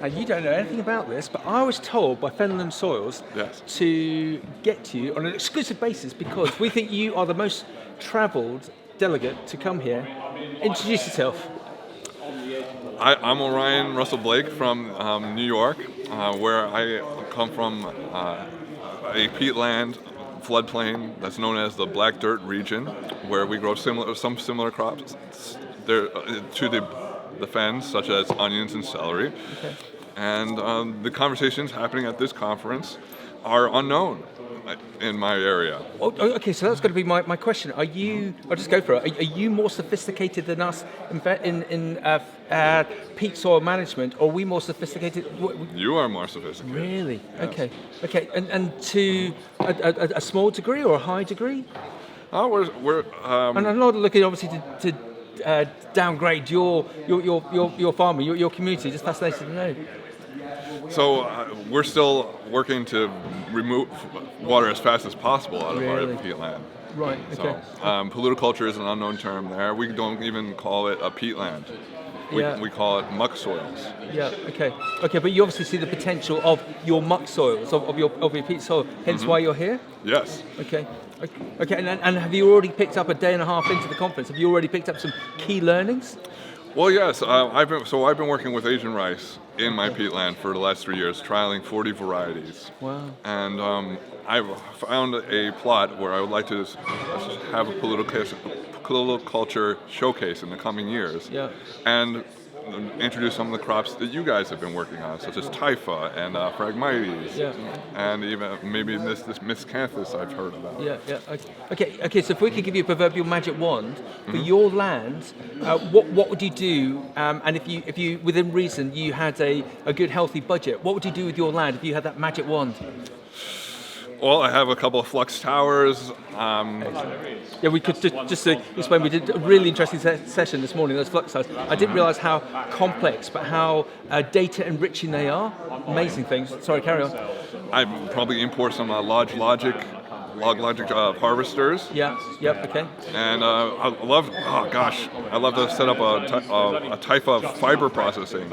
and you don't know anything about this, but I was told by Fenland Soils Yes. to get to you on an exclusive basis because we think you are the most travelled delegate to come here. Introduce yourself. I'm Orion Blake from New York, where I come from a peatland floodplain that's known as the Black Dirt region, where we grow some similar crops there to the Fens, such as onions and celery. Okay. And the conversations happening at this conference are unknown in my area. Okay, so that's going to be my question. Are you? I'll just go for it. Are you more sophisticated than us in peat soil management, or are we more sophisticated? You are more sophisticated. Really? Yes. Okay. And to a small degree or a high degree? We're And I'm not looking obviously to downgrade your farmer, your community. Just fascinated to know. So we're still working to remove water as fast as possible out of our peatland. Right. Okay. So pollutoculture is an unknown term there. We don't even call it a peatland. We call it muck soils. Yeah. Okay. But you obviously see the potential of your muck soils, of your peat soil. Hence why you're here. Yes. Okay. And have you already picked up a day and a half into the conference? Have you already picked up some key learnings? Well, yes. I've been working with Asian rice in my peatland for the last 3 years, trialing 40 varieties. Wow. And I've found a plot where I would like to have a pollutoculture showcase in the coming years. Yeah. And introduce some of the crops that you guys have been working on, such as typha and Phragmites, and even maybe this miscanthus I've heard about. Yeah. Okay. So if we could give you a proverbial magic wand for your land, what would you do? And if you within reason you had a good healthy budget, what would you do with your land if you had that magic wand? Well, I have a couple of flux towers. Yeah, we could just explain. We did a really interesting session this morning. Those flux towers. I didn't realise how complex, but how data enriching they are. Amazing things. Sorry, carry on. I'd probably import some log logic harvesters. Yeah. Okay. And I love to set up a typha fiber processing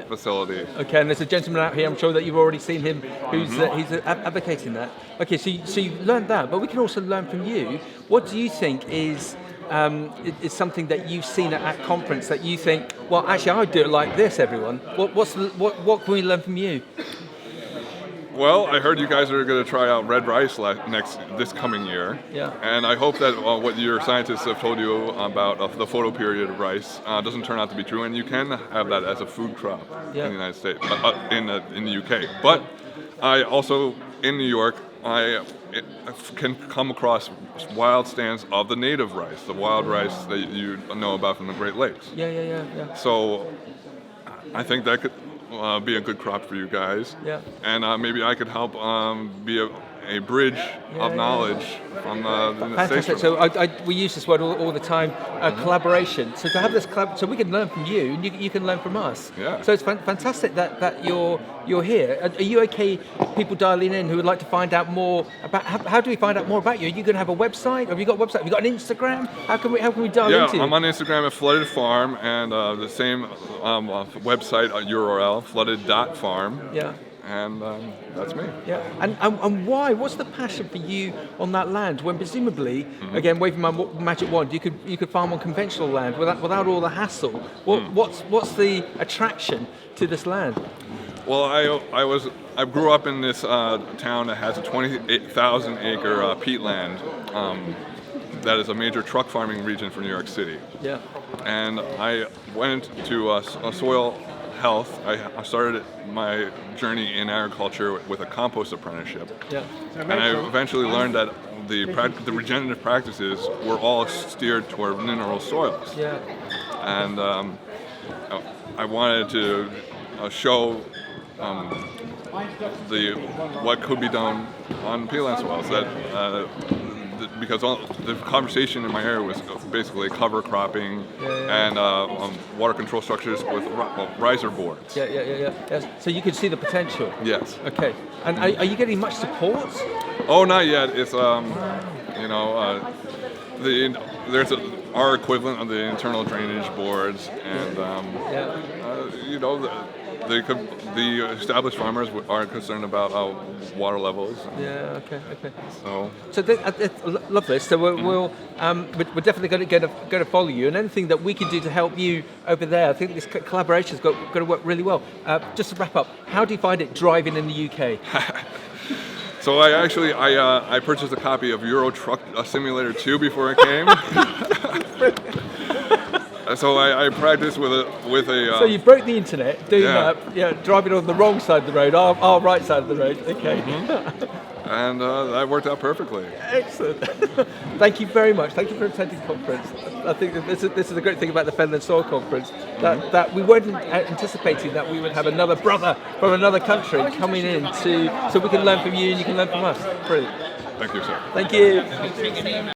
facility. Okay, and there's a gentleman out here, I'm sure that you've already seen him, who's he's advocating that. Okay, so you've learned that, but we can also learn from you. What do you think is something that you've seen at conference that you think, well, actually, I would do it like this, everyone? What can we learn from you? Well, I heard you guys are going to try out red rice this coming year. Yeah. And I hope that what your scientists have told you about the photo period of rice doesn't turn out to be true, and you can have that as a food crop in the United States, in the UK. But I also, in New York, I can come across wild stands of the native rice, the wild rice that you know about from the Great Lakes. Yeah. So I think that could be a good crop for you guys. Yeah. And maybe I could help be a bridge of knowledge from the States. Fantastic. So we use this word all the time, collaboration. So to have this so we can learn from you, and you can learn from us. Yeah. So it's fantastic that you're here. Are you okay? People dialing in who would like to find out more about how do we find out more about you? Are you going to have a website? Have you got a website? Have you got an Instagram? How can we dial into you? Yeah, I'm on Instagram at Flooded Farm, and the same website URL, flooded.farm. Yeah. And that's me. Yeah, and why? What's the passion for you on that land? When presumably, again, waving my magic wand, you could farm on conventional land without all the hassle. What's the attraction to this land? Well, I grew up in this town that has a 28,000 acre peatland that is a major truck farming region for New York City. Yeah. And I went to soil health. I started my journey in agriculture with a compost apprenticeship. Yeah. And I eventually learned that the regenerative practices were all steered toward mineral soils. Yeah. And I wanted to show what could be done on peatland soils. Because the conversation in my area was basically cover cropping and water control structures with riser boards. Yeah. So you could see the potential. Yes. Okay. And are you getting much support? Oh, not yet. It's there's our equivalent of the internal drainage boards, and the established farmers aren't concerned about water levels. Yeah. Okay. So Love this. So we're definitely going to follow you, and anything that we can do to help you over there. I think this collaboration's got to work really well. Just to wrap up, how do you find it driving in the UK? So I purchased a copy of Euro Truck Simulator 2 before I came. So I practiced with a. So you broke the internet doing that, driving on the wrong side of the road, our right side of the road. Okay. And that worked out perfectly. Excellent. Thank you very much. Thank you for attending the conference. I think that this is a great thing about the Fenland SOIL Conference, that we weren't anticipating that we would have another brother from another country coming in so we can learn from you and you can learn from us. Brilliant. Thank you, sir. Thank you.